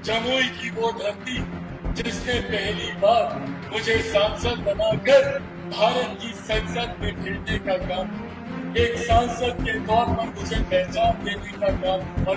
जमुई की वो धरती जिसने पहली बार मुझे सांसद बनाकर भारत की संसद में भेजने का काम, एक सांसद के तौर पर मुझे पहचान देने का काम और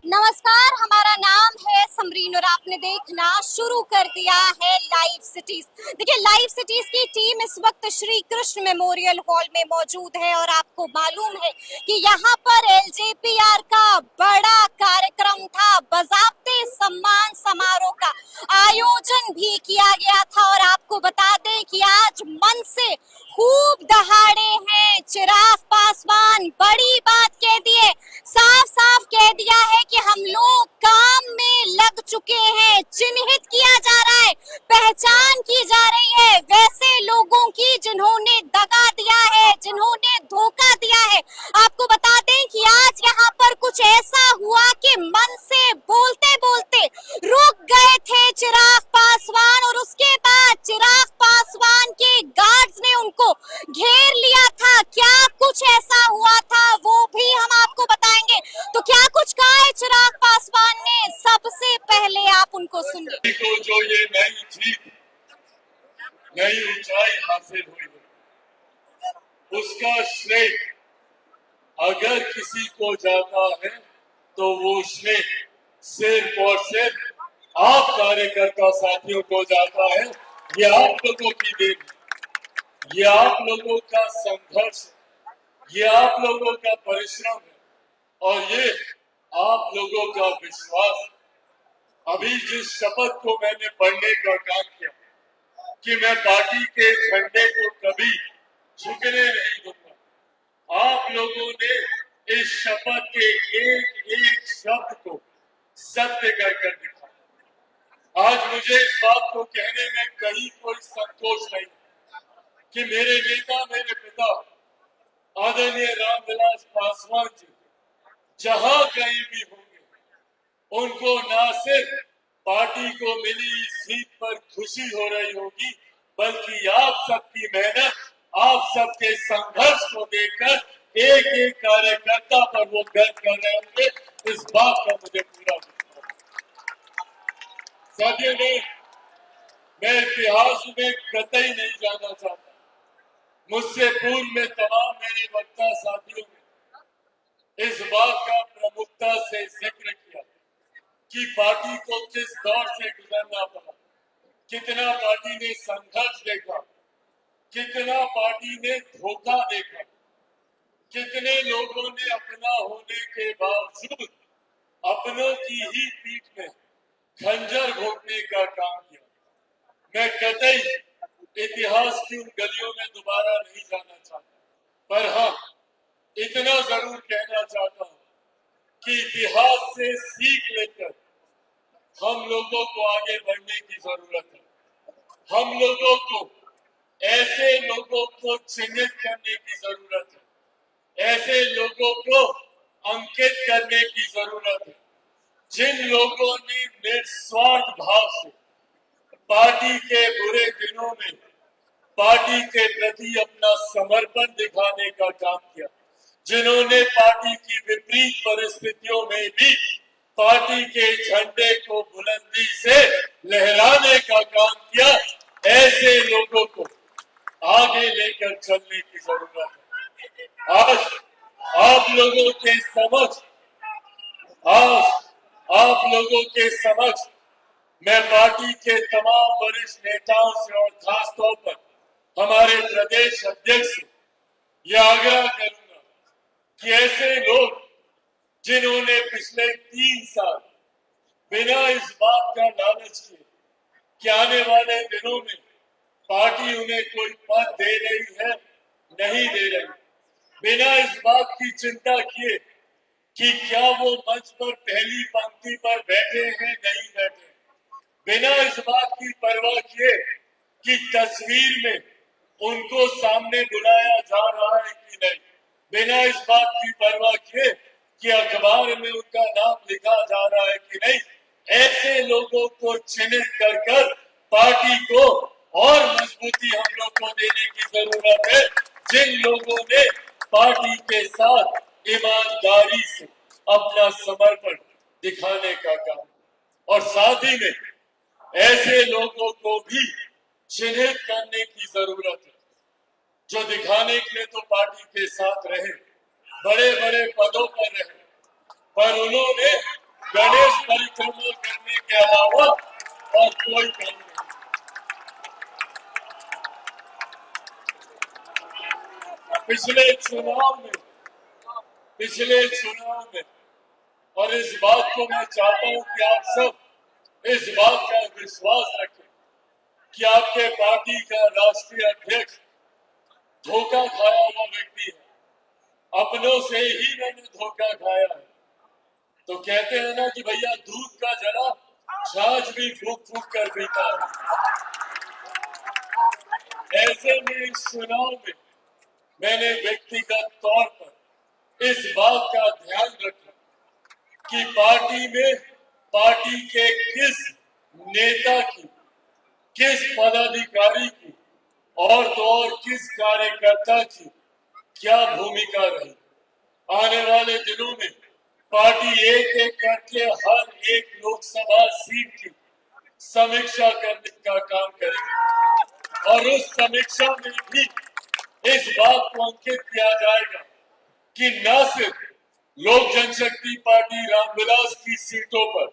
नमस्कार, हमारा नाम है समरीन और आपने देखना शुरू कर दिया है लाइव सिटीज। देखिए, लाइव सिटीज की टीम इस वक्त श्री कृष्ण मेमोरियल हॉल में मौजूद है और आपको मालूम है कि यहाँ पर एलजेपीआर का बड़ा कार्यक्रम था, बाज़ाब्ते सम्मान समारोह का आयोजन भी किया गया था। और आपको बता दें कि आज मन से खूब दहाड़े हैं चिराग पासवान, बड़ी बात कह दिए, साफ साफ कह दिया है कि हम लोग काम में लग चुके हैं, चिन्हित किया जा रहा है, पहचान की जा रही है वैसे लोगों की जिन्होंने दगा दिया है, जिन्होंने धोखा दिया है। आपको बता दें कि आज यहाँ पर कुछ ऐसा हुआ कि मन से बोलते बोलते रुक गए थे चिराग पासवान और उसके बाद चिराग पासवान के गार्ड्स ने उनको घेर लिया था। क्या कुछ ऐसा हुआ था वो भी हम आपको बताएंगे। तो क्या कुछ कहा है चिराग पासवान ने, सबसे पहले आप उनको सुनिए। को जो ये नई जीत, नई ऊंचाई हासिल हुई है, उसका श्रेय अगर किसी को जाता है तो वो श्रेय सिर्फ और सिर्फ आप कार्यकर्ता साथियों को जाता है। ये आप लोगों की देन, ये आप लोगों का संघर्ष, ये आप लोगों का परिश्रम है और ये आप लोगों का विश्वास। अभी जिस शपथ को मैंने पढ़ने का काम किया कि मैं पार्टी के झंडे को कभी झुकने नहीं दूंगा, आप लोगों ने इस शपथ के एक एक शब्द को सत्य कर दिखाया। आज मुझे इस बात को कहने में कहीं कोई संतोष नहीं कि मेरे नेता, मेरे पिता आदरणीय रामविलास पासवान जी जहां कहीं भी होंगे, उनको न सिर्फ पार्टी को मिली सीट पर खुशी हो रही होगी, बल्कि आप सबकी मेहनत, आप सबके संघर्ष को देखकर एक एक कार्यकर्ता पर वो गर्व कर रहे होंगे। इस बात का मुझे पूरा विश्वास है। साथियों, मैं इतिहास में कतई नहीं जाना चाहता। मुझसे पूर्व में तमाम मेरे वक्ता साथियों ने इस बात का प्रमुखता से जिक्र किया कि पार्टी को किस दौर से गुजरना पड़ा, कितना पार्टी ने संघर्ष देखा, कितना पार्टी ने धोखा देखा, कितने लोगों ने अपना होने के बावजूद अपनों की ही पीठ में खंजर घोंपने का काम किया। मैं कतई इतिहास की उन गलियों में दोबारा नहीं जाना चाहता, पर हाँ, इतना जरूर कहना चाहता हूं कि इतिहास से सीख लेकर हम लोगों को आगे बढ़ने की जरूरत है। हम लोगों को ऐसे लोगों को चिन्हित करने की जरूरत है, ऐसे लोगों को अंकित करने की जरूरत है जिन लोगों ने निस्वार्थ भाव से पार्टी के बुरे दिनों में पार्टी के प्रति अपना समर्पण दिखाने का काम किया, जिन्होंने पार्टी की विपरीत परिस्थितियों में भी पार्टी के झंडे को बुलंदी से लहराने का काम किया। ऐसे लोगों को आगे लेकर चलने की जरूरत है। आज आप लोगों के समक्ष मैं पार्टी के तमाम वरिष्ठ नेताओं से और खास तौर पर हमारे प्रदेश अध्यक्ष से यह आग्रह करूंगा कि ऐसे लोग जिन्होंने पिछले 3 साल बिना इस बात का लालच किए कि आने वाले दिनों में पार्टी उन्हें कोई पद दे रही है, नहीं दे रही, बिना इस बात की चिंता किए कि क्या वो मंच पर पहली पंक्ति पर बैठे हैं, नहीं बैठे, बिना इस बात की परवाह किए कि तस्वीर में उनको सामने बुलाया जा रहा है कि नहीं, बिना इस बात की परवाह किए कि अखबार में उनका नाम लिखा जा रहा है कि नहीं, ऐसे लोगों को चिन्हित कर कर पार्टी को और मजबूती हम लोग को देने की जरूरत है, जिन लोगों ने पार्टी के साथ ईमानदारी से अपना समर्पण दिखाने का काम, और साथ ही में ऐसे लोगों को भी चिन्हित करने की जरूरत है जो दिखाने के लिए तो पार्टी के साथ रहे, बड़े बड़े पदों पर रहे, पर उन्होंने गणेश परिक्रमा करने के अलावा और कोई काम नहीं। पिछले चुनाव में और इस बात को मैं चाहता हूं कि आप सब इस बात का विश्वास रखें कि आपके पार्टी का राष्ट्रीय अध्यक्ष धोखा खाया हुआ व्यक्ति है, अपनों से ही मैंने धोखा खाया है। तो कहते हैं ना कि भैया दूध का जरा छाछ भी फूक फूक कर पीता है। ऐसे में इस चुनाव में मैंने व्यक्तिगत तौर पर इस बात का ध्यान रखा कि पार्टी में पार्टी के किस नेता की, किस पदाधिकारी की और तो और किस कार्यकर्ता की क्या भूमिका रही। आने वाले दिनों में पार्टी एक एक करके हर एक लोकसभा सीट की समीक्षा करने का काम करेगी और उस समीक्षा में भी इस बात को अंकित किया जाएगा कि न सिर्फ लोक जनशक्ति पार्टी रामविलास की सीटों पर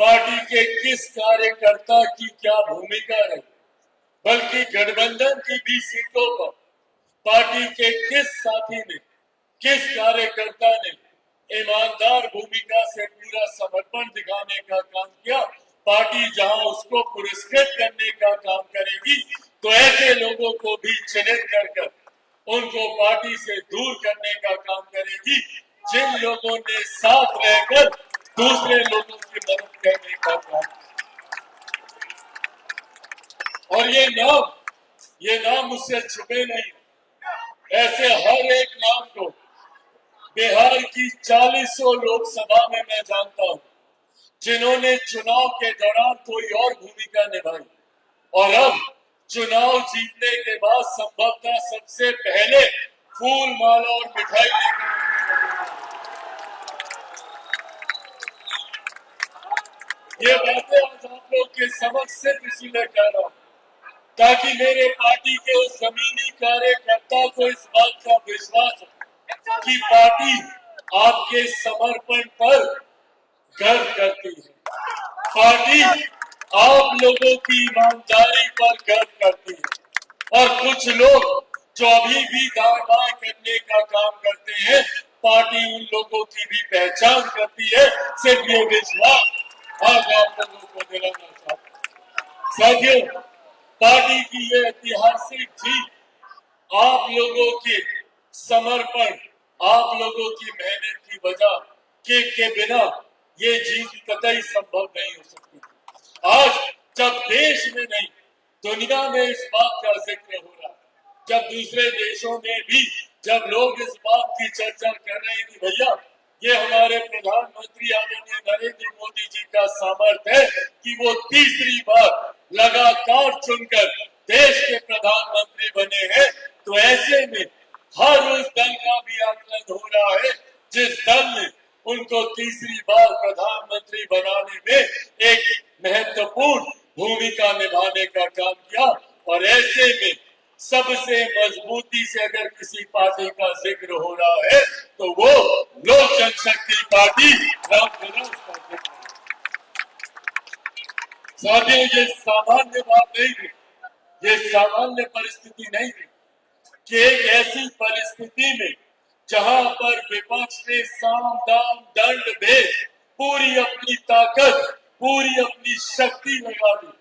पार्टी के किस कार्यकर्ता की क्या भूमिका रही, बल्कि गठबंधन की भी सीटों पर पार्टी के किस साथी ने, किस कार्यकर्ता ने ईमानदार भूमिका से पूरा समर्पण दिखाने का काम किया। पार्टी जहां उसको पुरस्कृत करने का काम करेगी तो ऐसे लोगों को भी चिन्हित कर उनको पार्टी से दूर करने का काम करेगी, जिन लोगों ने साथ रहकर दूसरे लोगों की मदद करने का काम। और ये नाम मुझसे छुपे नहीं, ऐसे हर एक नाम को बिहार की 4000 लोकसभा में मैं जानता हूं, जिन्होंने चुनाव के दौरान कोई और भूमिका निभाई और अब चुनाव जीतने के बाद संभवतः सबसे पहले फूल माला और मिठाई ये बातें आज आप लोग के समक्ष सिर्फ इसीलिए कह रहा हूं ताकि मेरे पार्टी के उस जमीनी कार्यकर्ता को इस बात का विश्वास हो कि पार्टी आपके समर्पण पर गर्व करती है, पार्टी आप लोगों की ईमानदारी पर गर्व करती है। और कुछ लोग जो अभी भी दावा करने का काम करते हैं, पार्टी उन लोगों की भी पहचान करती है। सिर्फ ये विश्वास आज आप लोगों को दिलाना चाहता हूं। साथियों, पार्टी की ये ऐतिहासिक जीत आप लोगों के समर्पण, आप लोगों की मेहनत की वजह के बिना ये जीत कतई संभव नहीं हो सकती। आज जब देश में नहीं दुनिया में इस बात का जिक्र हो रहा, जब दूसरे देशों में भी जब लोग इस बात की चर्चा कर रहे हैं कि भैया ये हमारे प्रधानमंत्री आदरणीय नरेंद्र मोदी जी का सामर्थ्य है कि वो तीसरी बार लगातार चुनकर देश के प्रधानमंत्री बने हैं, तो ऐसे में हर उस दल का भी आकलन हो रहा है जिस दल ने उनको तीसरी बार प्रधानमंत्री बनाने में एक महत्वपूर्ण भूमिका निभाने का काम किया। और ऐसे में सबसे मजबूती से अगर किसी पार्टी का जिक्र हो रहा है तो वो लोक जनशक्ति पार्टी रामविलास पार्टी। साथियों, ये सामान्य बात नहीं थी, ये सामान्य परिस्थिति नहीं थी कि एक ऐसी परिस्थिति में जहां पर विपक्ष ने साम दाम दंड भेद पूरी अपनी ताकत, पूरी अपनी शक्ति लगा दी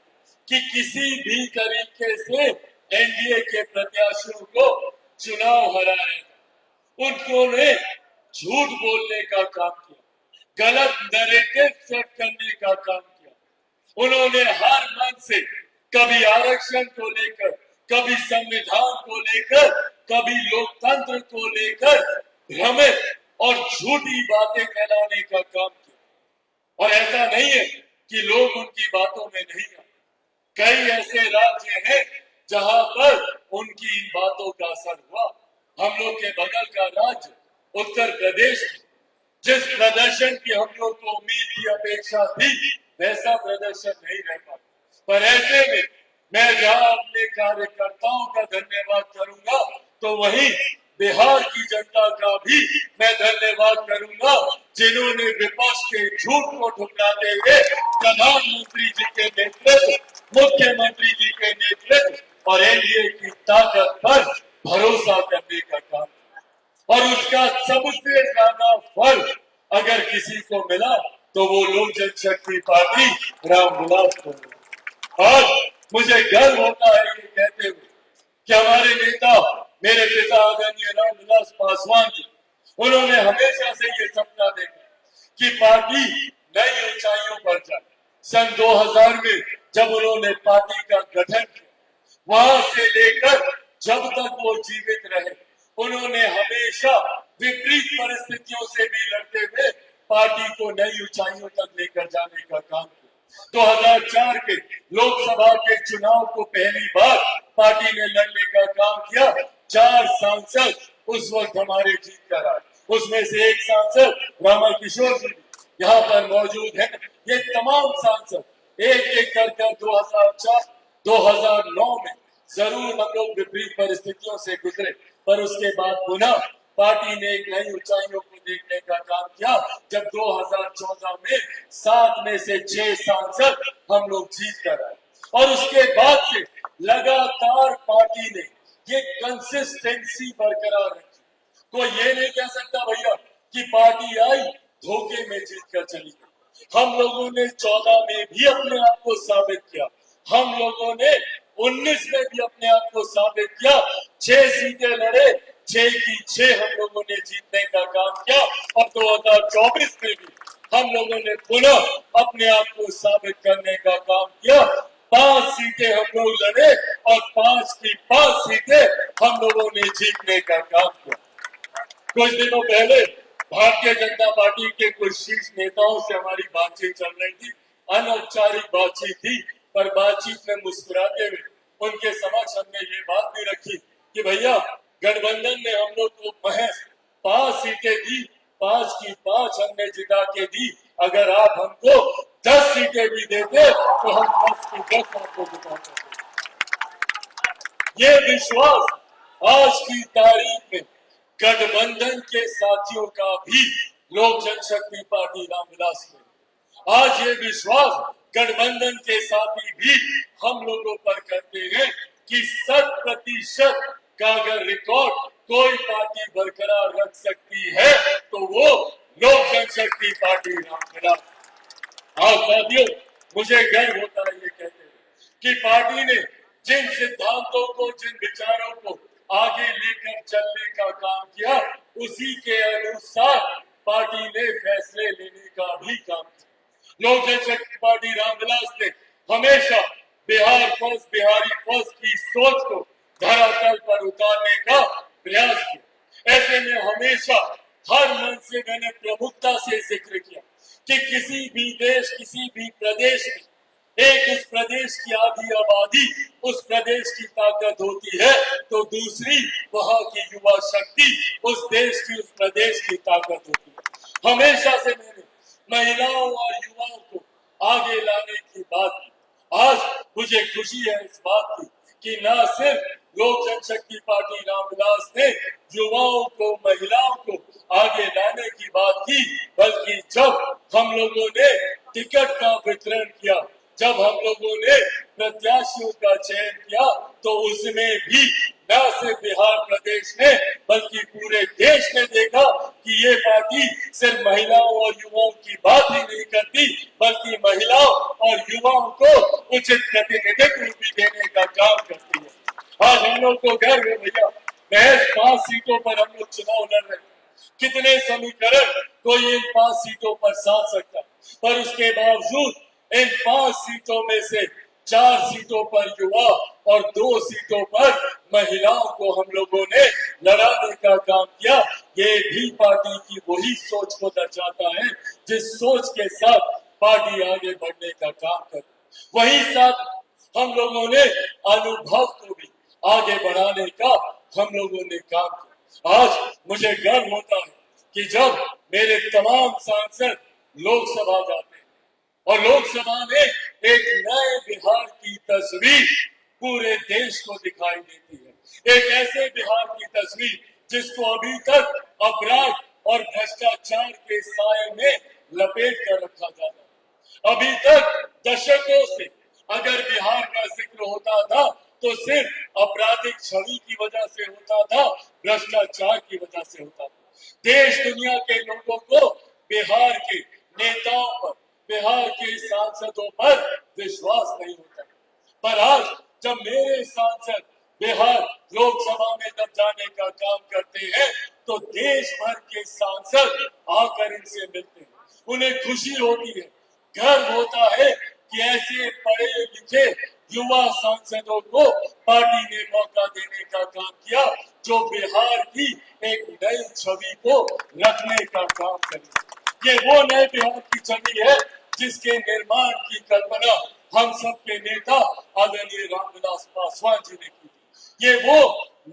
कि किसी भी तरीके से एनडीए के प्रत्याशियों को चुनाव हराया। उन्होंने झूठ बोलने का काम किया, गलत नैरेटिव सेट करने का काम किया। उन्होंने हर मन से कभी आरक्षण को लेकर, कभी संविधान को लेकर, कभी लोकतंत्र को लेकर भ्रमित और झूठी बातें फैलाने का काम किया। और ऐसा नहीं है कि लोग उनकी बातों में नहीं आए। कई ऐसे राज्य हैं जहां पर उनकी इन बातों का असर हुआ। हम लोग के बगल का राज्य उत्तर प्रदेश, जिस प्रदर्शन की हम लोग को उम्मीद की, अपेक्षा थी, वैसा प्रदर्शन नहीं रह पाता। पर ऐसे में मैं जहां अपने कार्यकर्ताओं का धन्यवाद करूंगा, तो वहीं बिहार की जनता का भी मैं धन्यवाद करूंगा, जिन्होंने विपक्ष के झूठ को ठुकराते हुए प्रधानमंत्री जी के नेतृत्व, मुख्यमंत्री जी के नेतृत्व और एनडीए की ताकत पर भरोसा करने का काम किया। और उसका सबसे ज्यादा फल अगर किसी को मिला तो वो लोक जनशक्ति पार्टी रामविलास को मिला। आज मुझे गर्व होता है ये कहते हुए कि हमारे नेता, मेरे पिता आदरणीय रामविलास पासवान जी, उन्होंने हमेशा से ये सपना देखा कि पार्टी नई ऊंचाइयों पर जाए। सन 2000 में जब उन्होंने पार्टी का गठन किया, वहां से लेकर जब तक वो जीवित रहे, उन्होंने हमेशा विपरीत परिस्थितियों से भी लड़ते हुए पार्टी को नई ऊंचाइयों तक लेकर जाने का काम किया। 2004 के लोकसभा के चुनाव को पहली बार पार्टी ने लड़ने का काम किया। 4 सांसद उस वक्त हमारे जीत कर आए, उसमें से एक सांसद रामा किशोर जी यहाँ पर मौजूद है। ये तमाम सांसद एक एक कर 2004, 2009 में जरूर हम लोग विपरीत परिस्थितियों से गुजरे, पर उसके बाद पुनः पार्टी ने एक नई ऊंचाइयों को देखने का काम किया, जब 2014 में 7 में से 6 सांसद हम लोग जीत कर आए। और उसके बाद से लगातार पार्टी ने ये कंसिस्टेंसी बरकरार रखी। कोई ये नहीं कह सकता भैया कि पार्टी आई धोखे में जीत कर चली गई। हम लोगों ने 14 में भी अपने आप को साबित किया, हम लोगों ने 19 में भी अपने आप को साबित किया। 6 सीटें लड़े, 6 की 6 हम लोगों ने जीतने का काम किया। और 2024 में भी हम लोगों ने पुनः अपने आप को साबित करने का काम किया। 5 सीटें हम लोग लड़े और 5 की 5 सीटें हम लोगों ने जीतने का काम किया। कुछ दिनों पहले भारतीय जनता पार्टी के कुछ शीर्ष नेताओं से हमारी बातचीत चल रही थी, अनौपचारिक बातचीत थी, पर बातचीत में मुस्कुराते हुए उनके समक्ष हमने ये बात भी रखी कि भैया गठबंधन ने हम लोग को महज 5 सीटें दी, 5 की 5 हमने जिता के दी। अगर आप हमको 10 सीटें भी देते तो हम 10 की 10 आपको जिता सकते। ये विश्वास आज की तारीख में गठबंधन के साथियों का भी लोक जनशक्ति पार्टी रामविलास में, आज ये विश्वास गठबंधन के साथी भी हम लोगों पर करते हैं कि 100% का अगर रिकॉर्ड कोई पार्टी बरकरार रख सकती है तो वो लोक जनशक्ति पार्टी रामविलास। हाँ साथियों, मुझे गर्व होता है ये कहते हुए कि पार्टी ने जिन सिद्धांतों को, जिन विचारों को आगे लेकर चलने का काम किया, उसी के अनुसार पार्टी ने फैसले लेने का भी काम किया। लोक जनशक्ति पार्टी रामविलास ने हमेशा बिहार फर्स्ट, बिहारी फर्स्ट की सोच को धरातल पर उतारने का प्रयास किया। ऐसे में हमेशा हर मन से मैंने प्रमुखता से जिक्र किया कि किसी भी देश, किसी भी प्रदेश में एक उस प्रदेश की आधी आबादी, उस प्रदेश की ताकत होती है, तो दूसरी वहां की युवा शक्ति उस देश की, उस प्रदेश की ताकत होती है। हमेशा से मैंने महिलाओं और युवाओं को आगे लाने की बात की। आज मुझे खुशी है इस बात की कि न सिर्फ लोक जनशक्ति पार्टी रामविलास ने युवाओं को, महिलाओं को आगे लाने की बात की, बल्कि जब हम लोगों ने टिकट का वितरण किया, जब हम लोगों ने प्रत्याशियों का चयन किया, तो उसमें भी न सिर्फ बिहार प्रदेश ने बल्कि पूरे देश ने देखा कि ये पार्टी सिर्फ महिलाओं और युवाओं की बात ही नहीं करती, बल्कि महिलाओं और युवाओं को उचित प्रतिनिधित्व भी देने का काम करती है। आज हम लोग को गर्व है भैया, महज 5 सीटों पर हम लोग चुनाव लड़ रहे हैं। कितने समीकरण कोई इन 5 सीटों पर साध सकता, पर उसके बावजूद इन 5 सीटों में से 4 सीटों पर युवा और 2 सीटों पर महिलाओं को हम लोगों ने लड़ाने का काम किया। ये भी पार्टी की वही सोच को दर्शाता है जिस सोच के साथ पार्टी आगे बढ़ने का काम कर। वही साथ हम लोगों ने अनुभव को भी आगे बढ़ाने का हम लोगों ने काम किया। आज मुझे गर्व होता है कि जब मेरे तमाम सांसद लोकसभा जाते हैं और लोकसभा में एक नए बिहार की तस्वीर पूरे देश को दिखाई देती है। एक ऐसे बिहार की तस्वीर जिसको अभी तक अपराध और भ्रष्टाचार के साए में लपेट कर रखा जाता है। अभी तक दशकों से अगर बिहार का जिक्र होता था तो सिर्फ आपराधिक छवि की वजह से होता था, भ्रष्टाचार की वजह से होता था। देश दुनिया के लोगों को बिहार के नेताओं पर, बिहार के सांसदों पर विश्वास नहीं होता। पर आज जब मेरे सांसद बिहार लोकसभा में जब जाने का काम करते हैं तो देश भर के सांसद आकर इनसे मिलते हैं। उन्हें खुशी होती है, गर्व होता है कि ऐसे पढ़े लिखे युवा सांसदों को पार्टी ने मौका देने का काम किया जो बिहार की एक नई छवि को रखने का काम करे। ये वो नए बिहार की छवि है जिसके निर्माण की कल्पना हम सब के नेता आदरणीय रामविलास पासवान जी ने की। ये वो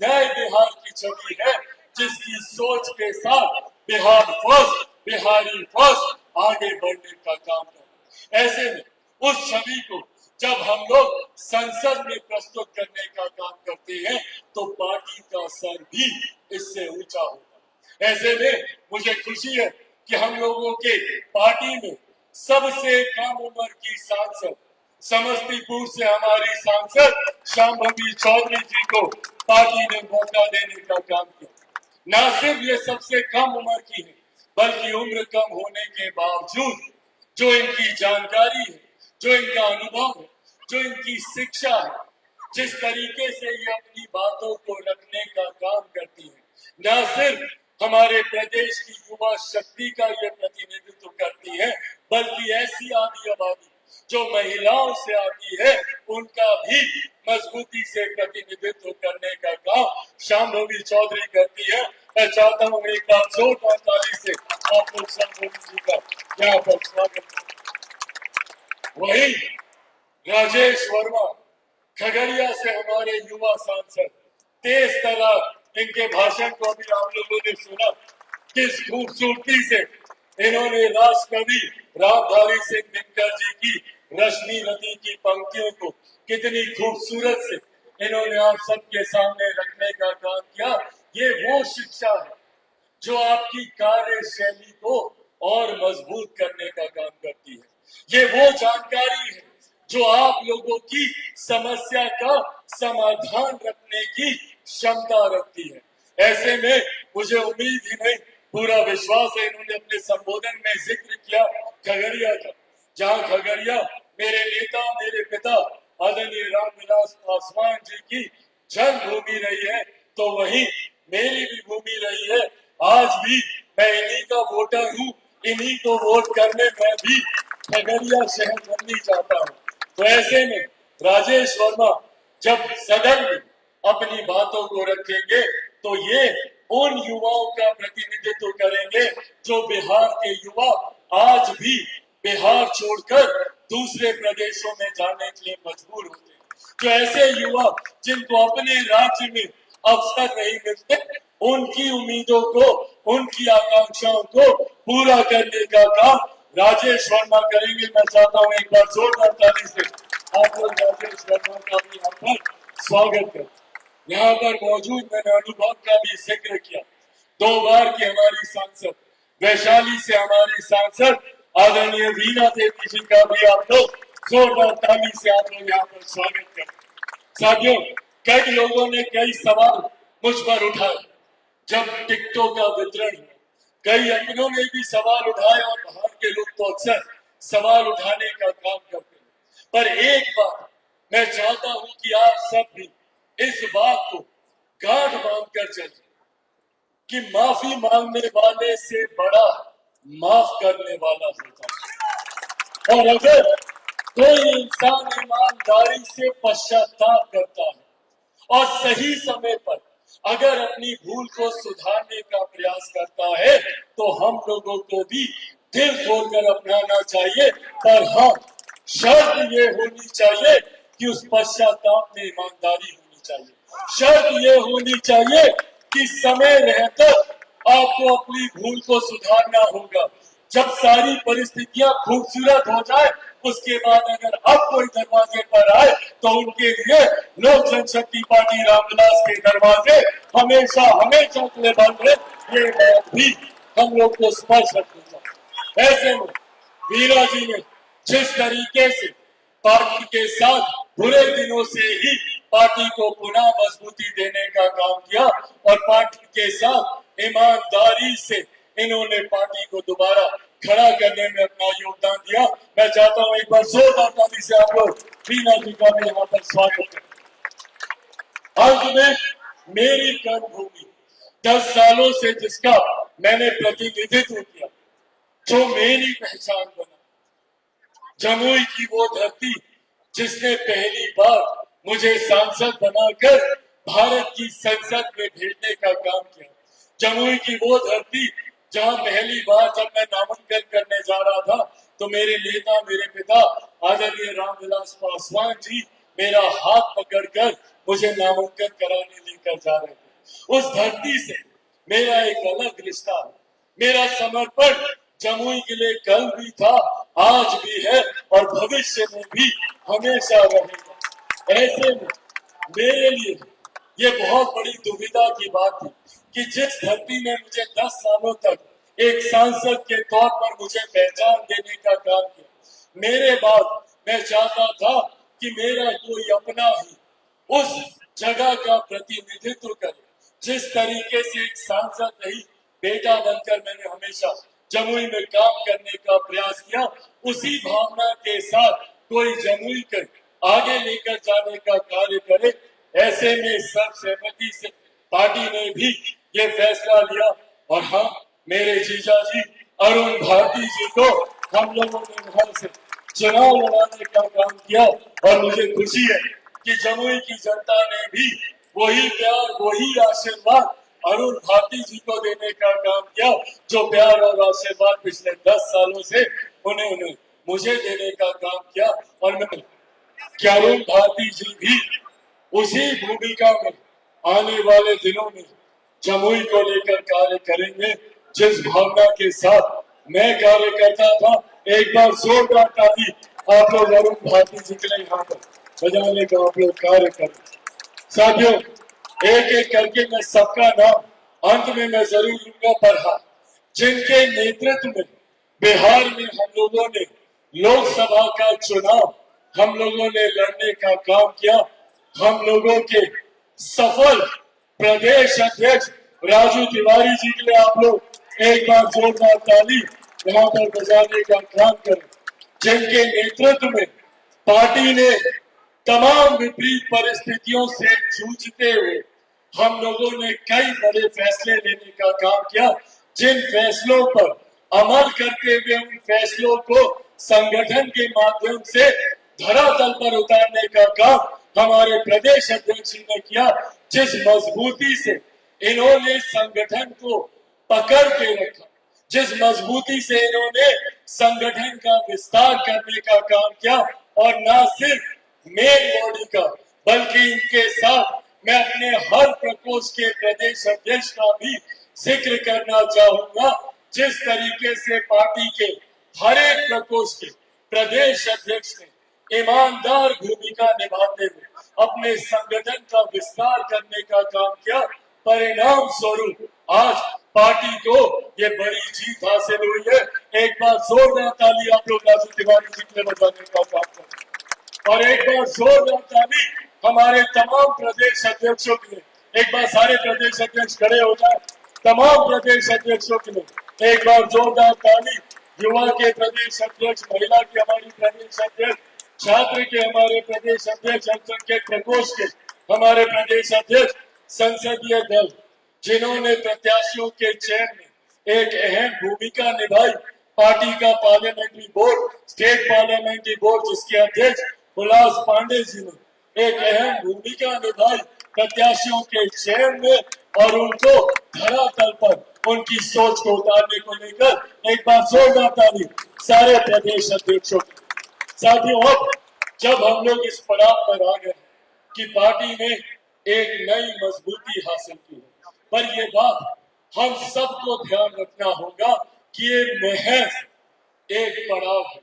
नए बिहार की छवि है जिसकी सोच के साथ बिहार फर्स्ट, बिहारी फर्स्ट आगे बढ़ने का काम कर। ऐसे में उस छवि को जब हम लोग संसद में प्रस्तुत करने का काम करते हैं तो पार्टी का सर भी इससे ऊंचा होगा। ऐसे में मुझे खुशी है कि हम लोगों के पार्टी में सबसे कम उम्र की सांसद समस्तीपुर से हमारी सांसद शांभवी चौधरी जी को पार्टी ने मौका देने का काम किया। न सिर्फ ये सबसे कम उम्र की है बल्कि उम्र कम होने के बावजूद जो इनकी जानकारी है, जो इनका अनुभव है, जो इनकी शिक्षा है, जिस तरीके से ये अपनी बातों को रखने का काम करती है, न सिर्फ हमारे प्रदेश की युवा शक्ति का ये प्रतिनिधित्व करती है बल्कि ऐसी आदि आबादी जो महिलाओं से आती है उनका भी मजबूती से प्रतिनिधित्व करने का काम शांभवी चौधरी करती है। मैं चाहता हूँ एक बार जोरदार ताली से आप लोग शांभवी जी का यहाँ पर स्वागत करें। वही राजेश वर्मा खगड़िया से हमारे युवा सांसद, तेज तरह इनके भाषण को अभी आप लोगों ने सुना, किस खूबसूरती से इन्होंने राष्ट्रकवि रामधारी सिंह दिनकर जी की रश्मि रति की पंक्तियों को कितनी खूबसूरत से इन्होंने आप सबके सामने रखने का काम किया। ये वो शिक्षा है जो आपकी कार्यशैली को और मजबूत करने का काम करती है। ये वो जानकारी है जो आप लोगों की समस्या का समाधान रखने की क्षमता रखती है। ऐसे में मुझे उम्मीद ही नहीं, पूरा विश्वास है, इन्होंने अपने संबोधन में जिक्र किया खगड़िया का, जहाँ खगड़िया मेरे नेता, मेरे पिता आदरणीय रामविलास पासवान जी की जन्मभूमि रही है, तो वही मेरी भी भूमि रही है। आज भी मैं इन्हीं का वोटर हूँ, इन्हीं को वोट करने मैं भी खगड़िया शहर बननी चाहता हूँ। तो ऐसे में राजेश वर्मा जब सदन में अपनी बातों को रखेंगे तो ये उन युवाओं का प्रतिनिधित्व करेंगे जो बिहार के युवा आज भी बिहार छोड़कर दूसरे प्रदेशों में जाने के लिए मजबूर होते हैं, जो ऐसे युवा जिनको अपने राज्य में अवसर नहीं मिलते, उनकी उम्मीदों को, उनकी आकांक्षाओं को पूरा करने का काम राजेश वर्मा करेंगे। मैं चाहता हूँ एक बार जोरदार ताली से आप लोग राजेश वर्मा का भी यहाँ पर स्वागत करें। यहाँ पर मौजूद मैंने अनुभव का भी जिक्र किया, 2 बार की हमारी सांसद वैशाली से हमारी सांसद आदरणीय वीणा देवी जी का भी आप लोग जोरदार ताली से आप लोग यहाँ पर स्वागत करें। साथियों, कई लोगों ने कई सवाल मुझ पर उठाए जब टिकटों का वितरण हुआ, कई अन्यों ने भी सवाल उठाए और बाहर के लोग तो अक्सर सवाल उठाने का काम करते हैं। पर एक बात मैं चाहता हूं कि आप सब भी इस बात को गांठ बांधकर चलें कि माफी मांगने वाले से बड़ा माफ करने वाला होता है। और अगर कोई इंसान ईमानदारी से पश्चाताप करता है और सही समय पर अगर अपनी भूल को सुधारने का प्रयास करता है तो हम लोगों को भी दिल खोलकर अपनाना चाहिए। पर हाँ, शर्त ये होनी चाहिए कि उस पश्चाताप में ईमानदारी होनी चाहिए। शर्त ये होनी चाहिए कि समय रहकर आपको अपनी भूल को सुधारना होगा। जब सारी परिस्थितियां खूबसूरत हो जाए, उसके बाद अगर अब कोई दरवाजे पर आए तो उनके लिए लोक जनशक्ति पार्टी रामविलास के दरवाजे हमेशा हमेशा के लिए बंद है। ये बात भी हम लोग को स्पष्ट रखनी चाहिए। ऐसे में वीरा जी ने जिस तरीके से पार्टी के साथ बुरे दिनों से ही पार्टी को पुनः मजबूती देने का काम किया और पार्टी के साथ ईमानदारी से इन्होंने पार्टी को दोबारा खड़ा करने में अपना योगदान दिया। मैं चाहता हूं एक बार जोरदार ताली से आप लोग वीरा जी का भी यहाँ पर स्वागत करें। अंत में मेरी कर्मभूमि 10 सालों से जिसका मैंने प्रतिनिधित्व किया, जो मेरी पहचान बना, जमुई की वो धरती जिसने पहली बार मुझे सांसद बनाकर भारत की संसद में भेजने का काम किया, जमुई की वो धरती जहां पहली बार जब मैं नामांकन करने जा रहा था तो मेरे नेता, मेरे पिता आदरणीय रामविलास पासवान जी मेरा हाथ पकड़कर मुझे नामांकन कराने लेकर जा रहे थे। उस धरती से मेरा एक अलग रिश्ता, मेरा समर्पण जमुई के लिए कल भी था, आज भी है और भविष्य में भी हमेशा रहेगा। ऐसे में मेरे लिए ये बहुत बड़ी दुविधा की बात थी कि जिस धरती ने मुझे 10 सालों तक एक सांसद के तौर पर मुझे पहचान देने का काम किया, मेरे बाद मैं चाहता था कि मेरा कोई अपना ही उस जगह का प्रतिनिधित्व करे। जिस तरीके से एक सांसद नहीं, बेटा बनकर मैंने हमेशा जमुई में काम करने का प्रयास किया, उसी भावना के साथ कोई जमुई के आगे लेकर जाने का कार्य करे। ऐसे में सर्वसहमति से पार्टी ने भी ये फैसला लिया और हाँ, मेरे जीजा जी अरुण भारती जी को हम लोगों ने वहां से चुनाव लड़ाने का काम किया और मुझे खुशी है कि जमुई की जनता ने भी वही प्यार, वही आशीर्वाद अरुण भारती जी को देने का काम किया, जो प्यार और आशीर्वाद पिछले 10 सालों से उन्होंने मुझे देने का काम किया। और मैं अरुण भारती जी भी उसी भूमिका में आने वाले दिनों में जमुई को लेकर कार्य करेंगे। जिस भावना के साथ मैं कार्य करता था, एक बार जोरदार ताली आप लोग अरुण भारती जी के लिए यहाँ पर बजाने का आप लोग कार्य करें। साथियों, एक एक करके मैं सबका नाम अंत में मैं जरूर लूंगा, पर हाँ, जिनके नेतृत्व में बिहार में हम लोगों ने लोकसभा का चुनाव हम लोगों ने लड़ने का काम किया, हम लोगों के सफल प्रदेश अध्यक्ष राजू तिवारी जी के लिए आप लोग एक बार जोरदार ताली यहाँ पर बजाने का काम करें। जिनके नेतृत्व में पार्टी ने तमाम विपरीत परिस्थितियों से जूझते हुए हम लोगों ने कई बड़े फैसले लेने का काम किया, जिन फैसलों पर अमल करते हुए उन फैसलों को संगठन के माध्यम से धरातल पर उतारने का काम हमारे प्रदेश अध्यक्ष जी ने किया। जिस मजबूती से इन्होंने संगठन को पकड़ के रखा, जिस मजबूती से इन्होंने संगठन का विस्तार करने का काम किया, और न सिर्फ मेन बॉडी का बल्कि इनके साथ मैं अपने हर प्रकोष्ठ के प्रदेश अध्यक्ष का भी जिक्र करना चाहूंगा। जिस तरीके से पार्टी के हर एक प्रकोष्ठ के प्रदेश अध्यक्ष ने ईमानदार भूमिका निभाते हुए अपने संगठन का विस्तार करने का काम किया, परिणाम स्वरूप आज पार्टी को ये बड़ी जीत हासिल हुई है। एक बार जोरदार ताली आप लोग राजू तिवारी जी के बजाने का काम करें और एक बार जोरदार ताली हमारे तमाम प्रदेश अध्यक्षों के लिए। एक बार सारे प्रदेश अध्यक्ष खड़े हो जाए, तमाम प्रदेश अध्यक्षों के लिए एक बार जोरदार ताली। युवा के प्रदेश अध्यक्ष, महिला के हमारी प्रदेश अध्यक्ष, छात्र के हमारे प्रदेश अध्यक्ष, अल्पसंख्यक प्रकोष्ठ के हमारे प्रदेश अध्यक्ष, संसदीय दल जिन्होंने प्रत्याशियों के चयन में एक अहम भूमिका निभाई, पार्टी का parliamentary board, state parliamentary board जिसके अध्यक्ष हुलास पांडे जी ने एक अहम भूमिका निभाई, प्रत्याशियों के चयन में और उनको धरातल पर उनकी सोच को उतारने को लेकर एक बार जोरदार ताली सारे प्रदेश अध्यक्षों की। साथियों, अब जब हम लोग इस पड़ाव पर आ गए कि पार्टी ने एक नई मजबूती हासिल की, पर यह बात हम सबको ध्यान रखना होगा कि ये महज एक पड़ाव है।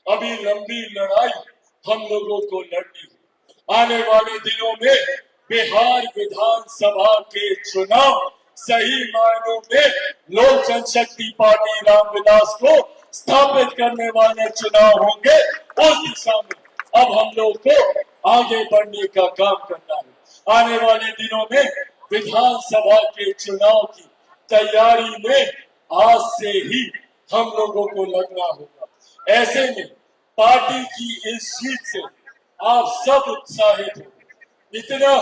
अभी लंबी लड़ाई हम लोगों को लड़नी है। आने वाले दिनों में बिहार विधानसभा के चुनाव सही मायनों में लोक जनशक्ति पार्टी रामविलास को स्थापित करने वाले चुनाव होंगे। उस दिशा में अब हम लोग को आगे बढ़ने का काम करना है। आने वाले दिनों में विधानसभा के चुनाव की तैयारी में आज से ही हम लोगों को लगना होगा। ऐसे में पार्टी की इस जीत से आप सब उत्साहित हैं। इतना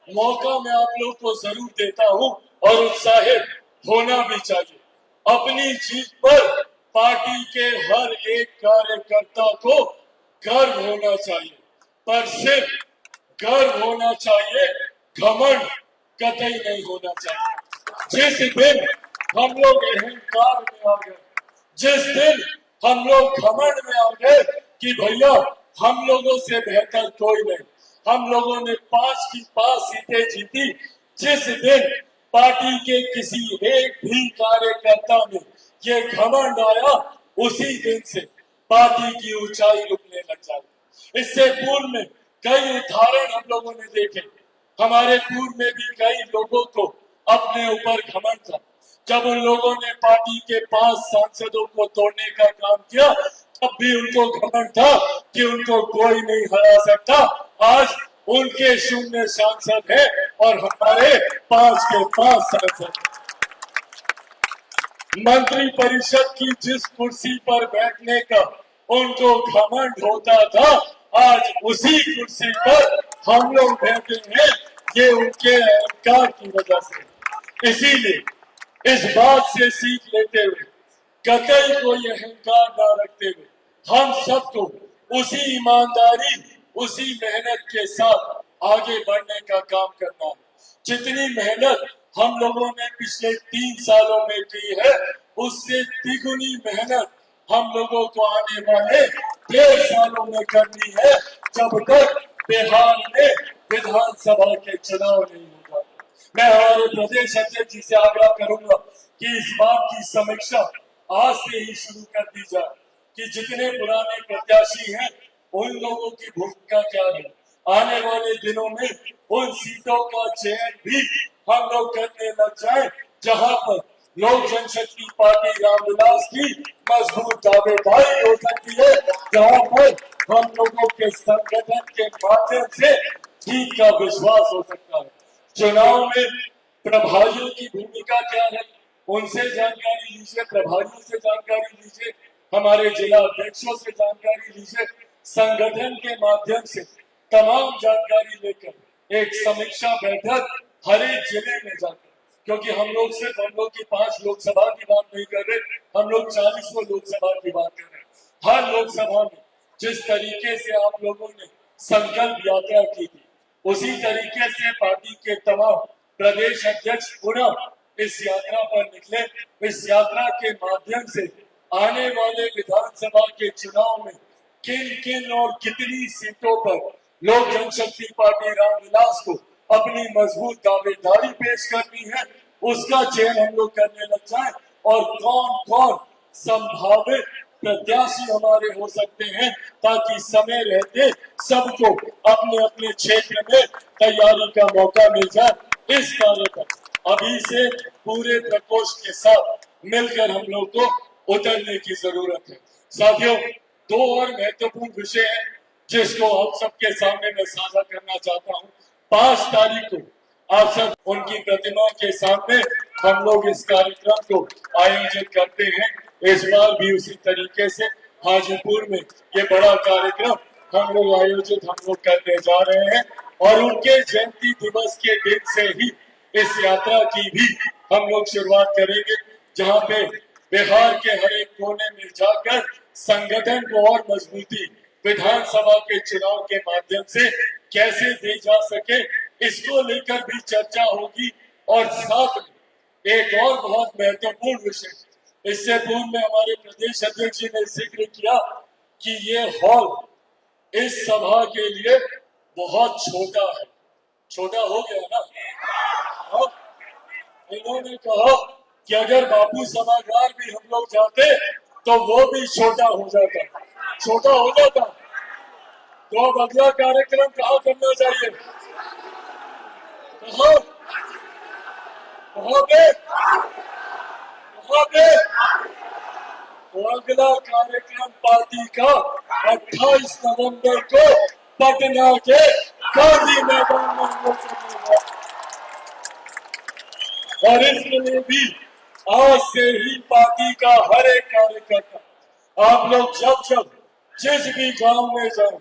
मौका मैं आप लोग को जरूर देता हूं और उत्साहित होना भी चाहिए। अपनी जीत पर पार्टी के हर एक कार्यकर्ता को गर्व होना चाहिए, पर सिर्फ गर्व होना चाहिए, घमंड कतई नहीं होना चाहिए। जिस दिन हम लोग अहंकार में आ गए, जिस दिन हम लोग घमंड में आ गए कि भैया हम लोगों से बेहतर कोई नहीं, हम लोगों ने 5 की 5 सीटें जीती, जिस दिन पार्टी के किसी एक भी कार्यकर्ता में ये घमंड आया, उसी दिन से पार्टी की ऊंचाई रुकने लग जाती। इससे पूर्व में कई उदाहरण हम लोगों ने देखे। हमारे पूर्व में भी कई लोगों को अपने ऊपर घमंड था। जब उन लोगों ने पार्टी के 5 सांसदों को तोड़ने का काम किया, तब भी उनको घमंड था कि उनको कोई नहीं हरा सकता। आज उनके 0 सांसद है और हमारे 5 के 5 सांसद। मंत्री परिषद की जिस कुर्सी पर बैठने का उनको घमंड होता था, आज उसी कुर्सी पर हम लोग बैठे हैं, ये उनके अहंकार की वजह से। इसीलिए इस बात से सीख लेते हुए, कतई कोई अहंकार न रखते हुए, हम सबको उसी ईमानदारी, उसी मेहनत के साथ आगे बढ़ने का काम करना है। जितनी मेहनत हम लोगों ने पिछले 3 सालों में की है, उससे द्विगुनी मेहनत हम लोगों को आने वाले 1.5 सालों में करनी है, जब तक बिहार में विधानसभा के चुनाव नहीं होगा। मैं हमारे प्रदेश अध्यक्ष जी से आग्रह करूंगा कि इस बात की समीक्षा आज से ही शुरू कर दी जाए कि जितने पुराने प्रत्याशी हैं, उन लोगों की भूमिका क्या है। आने वाले दिनों में उन सीटों का चयन भी हम लोग करने लग जाए, जहां पर लोक जनशक्ति पार्टी रामविलास की मजबूत दावेदारी हो सकती है, जहां पर हम लोगों के संगठन के माध्यम से जीत का विश्वास हो सकता है। चुनाव में प्रभारियों की भूमिका क्या है, उनसे जानकारी लीजिए, प्रभारियों से जानकारी लीजिए, हमारे जिला अध्यक्षों से जानकारी लीजिए। संगठन के माध्यम से तमाम जानकारी लेकर एक समीक्षा बैठक हर एक जिले में जाकर, क्योंकि हम लोग सिर्फ हम लोग की 5 लोकसभा की बात नहीं कर रहे, हम लोग 40 लोकसभा की बात कर रहे हैं। हर लोकसभा में जिस तरीके से आप लोगों ने संकल्प यात्रा की थी, उसी तरीके से पार्टी के तमाम प्रदेश अध्यक्ष पुनः इस यात्रा पर निकले। इस यात्रा के माध्यम से आने वाले विधानसभा के चुनाव में किन किन और कितनी सीटों पर लोक जनशक्ति पार्टी रामविलास को अपनी मजबूत दावेदारी पेश करनी है, उसका चयन हम लोग करने लग जाए, और कौन कौन संभावित प्रत्याशी हमारे हो सकते हैं, ताकि समय रहते सबको अपने अपने क्षेत्र में तैयारी का मौका मिल जाए। इस कार्य पर अभी से पूरे प्रकोष्ठ के साथ मिलकर हम लोग को उतरने की जरूरत है। साथियों, 2 और महत्वपूर्ण विषय हैं जिसको आप सबके सामने मैं साझा करना चाहता हूं। 5 तारीख को आप सब उनकी प्रतिमा के सामने हम लोग इस कार्यक्रम को आयोजित करते हैं। इस बार भी उसी तरीके से हाजीपुर में ये बड़ा कार्यक्रम हम लोग आयोजित करने जा रहे हैं, और उनके जयंती दिवस के दिन से ही इस यात्रा की भी हम लोग शुरुआत करेंगे, जहां पे बिहार के हर एक कोने में जाकर संगठन को और मजबूती विधानसभा के चुनाव के माध्यम से कैसे दी जा सके, इसको लेकर भी चर्चा होगी। और साथ में एक और बहुत महत्वपूर्ण विषय, इससे पूर्व में हमारे प्रदेश अध्यक्ष जी ने जिक्र किया कि ये हॉल इस सभा के लिए बहुत छोटा है। छोटा हो गया ना? अब इन्होंने कहा कि अगर बापू सभागार भी हम लोग जाते तो वो भी छोटा हो जाता। छोटा हो जाता तो अब अगला कार्यक्रम कहाँ करना चाहिए? कहाँ पे? तो अगला कार्यक्रम पार्टी का 28 नवंबर को पटना के गांधी मैदान में होगा। और इसके लिए भी आज से ही पार्टी का हर एक कार्यकर्ता, आप लोग जब जिस भी गांव में जाएं,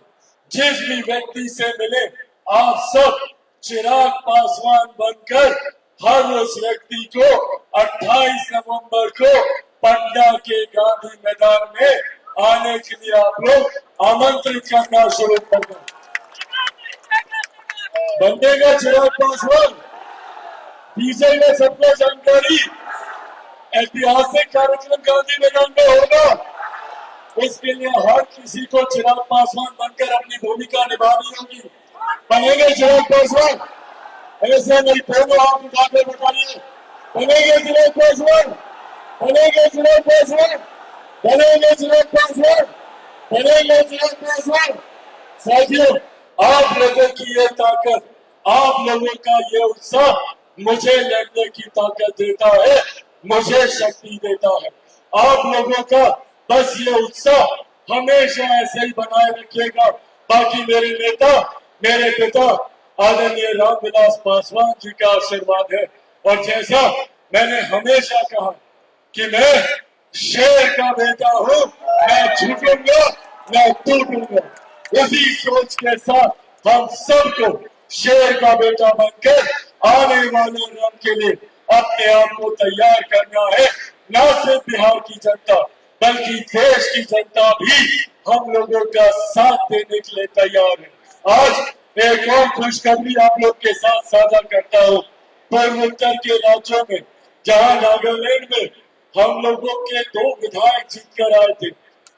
जिस भी व्यक्ति से मिले, आप सब चिराग पासवान बनकर हर उस व्यक्ति को 28 नवंबर को पटना के गांधी मैदान में आने के लिए आप लोग आमंत्रित करना शुरू कर दें। बनेगा चिराग पासवान, डीजे में सबको जानकारी, ऐतिहासिक कार्यक्रम गांधी मैदान में होगा। इसके लिए हर किसी को चिराग पासवान बनकर अपनी भूमिका निभानी होगी। बनेंगे चिराग पासवान? ऐसे नहीं, दोनों आप उठाकर बताइए, बनेंगे चिराग पासवान? बनेंगे चिराग पासवान? बनेंगे चिराग पासवान? बनेंगे चिराग पासवान? साथियों, आप लोगों की ये ताकत, आप लोगों का ये उत्साह मुझे लड़ने की ताकत देता है, मुझे शक्ति देता है। आप लोगों का बस ये उत्साह हमेशा ऐसे ही बनाए रखिएगा। बाकी मेरे नेता, मेरे पिता आदरणीय रामविलास पासवान जी का आशीर्वाद है। और जैसा मैंने हमेशा कहा कि मैं शेर का बेटा हूँ, मैं झुकूंगा, मैं टूटूंगा। उसी सोच के साथ हम सबको शेर का बेटा बनकर आने वाले रन के लिए अपने आप को तैयार करना है। न सिर्फ बिहार की जनता बल्कि देश की जनता भी हम लोगों का साथ देने के लिए तैयार है। आज एक और खुशखबरी आप लोग के साथ साझा करता हूँ। पूर्वोत्तर के राज्यों में, जहाँ नागालैंड में हम लोगों के 2 विधायक जीत कर आए थे,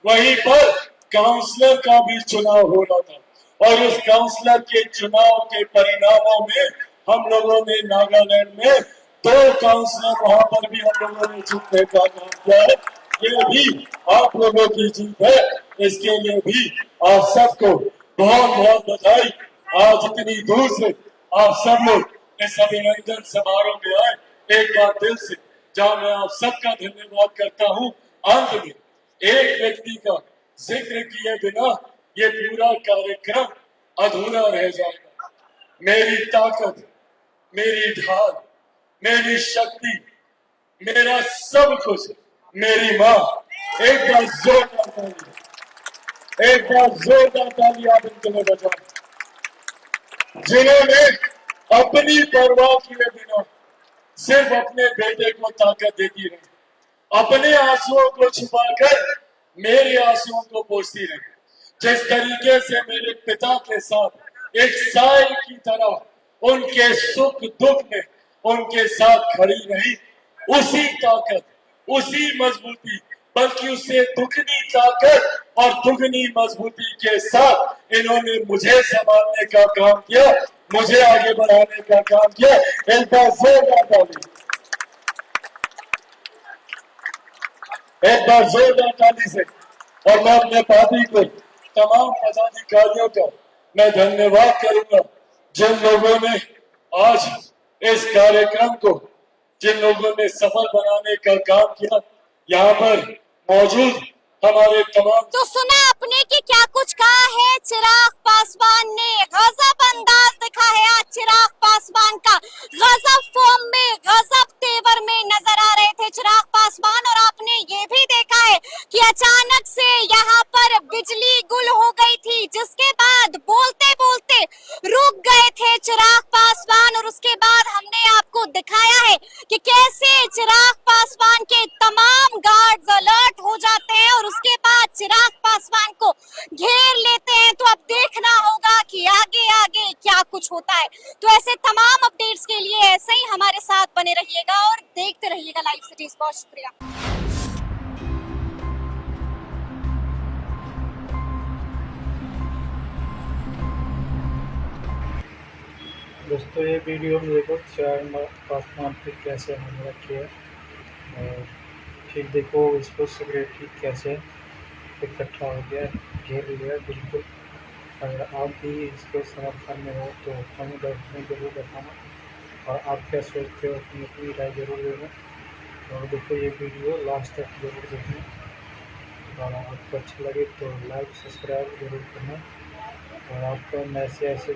वहीं पर काउंसलर का भी चुनाव हो रहा था। और उस काउंसलर के चुनाव के परिणामों में हम लोगों ने नागालैंड में 2 काउंसलर वहां पर भी हम लोगों ने जीतने का काम किया है। ये भी आप लोगों की जीत है, इसके लिए भी आप सबको बहुत बहुत बधाई। आज इतनी दूर से आप सब लोग इस अभिनंदन समारोह में आए, एक बार दिल से जहाँ मैं आप सबका धन्यवाद करता हूँ। अंत में एक व्यक्ति का जिक्र किए बिना ये पूरा कार्यक्रम अधूरा रह जाएगा। मेरी ताकत, मेरी ढाल, मेरी शक्ति, मेरा सब कुछ मेरी माँ। एक बार जोरदार ताली, एक बार जोरदार ताली आप इनके लिए बजाओ, जिन्होंने अपनी परवाह किए बिना सिर्फ अपने बेटे को ताकत देती रही, अपने आंसुओं को छुपाकर मेरे आंसुओं को पोंछती रही। जिस तरीके से मेरे पिता के साथ एक साई की तरह उनके सुख दुख में उनके साथ खड़ी रही, उसी ताकत, उसी मजबूती, बल्कि उससे दुगनी ताकत और दुगनी मजबूती के साथ इन्होंने मुझे संभालने का काम किया, मुझे आगे बढ़ाने का काम किया। एक बार जोरदार ताली, एक बार जोरदार ताली से। और मैं अपने पार्टी को, तमाम पदाधिकारियों का मैं धन्यवाद करूंगा, जिन लोगों ने आज इस कार्यक्रम को, जिन लोगों ने सफल बनाने का काम किया। यहाँ पर मौजूद हमारे तमाम, तो सुना आपने कि क्या कुछ कहा है चिराग पासवान ने। गजब अंदाज दिखा है आज चिराग पासवान का, गजब फॉर्म में, गजब तेवर में नजर आ रहे थे चिराग पासवान। और आपने ये भी देखा है कि अचानक से यहाँ पर बिजली गुल हो गई थी, जिसके बाद बोलते बोलते रुक गए थे चिराग पासवान। और उसके बाद हमने आपको दिखाया है कि कैसे चिराग पासवान के तमाम गार्ड्स अलर्ट हो जाते हैं और उसके बाद चिराग पासवान को होता है। तो ऐसे तमाम अपडेट्स के लिए ऐसे ही हमारे साथ बने रहिएगा और देखते रहिएगा लाइव सिटीज। बहुत शुक्रिया। दोस्तों ये वीडियो में देखो चाय तापमान पे कैसे हम रखी है और फिर देखो इसको सेक्रेटरी कैसे इकट्ठा हो गया, घेर लिया बिल्कुल। अगर आप भी इसके समर्थन में हो तो हमें बॉक्स में जरूर बताना और आप क्या सोचते हो अपनी अपनी राय जरूर देना। और देखो ये वीडियो लास्ट तक जरूर देखना और आपको अच्छा लगे तो लाइक सब्सक्राइब जरूर करना और आपको ऐसे ऐसे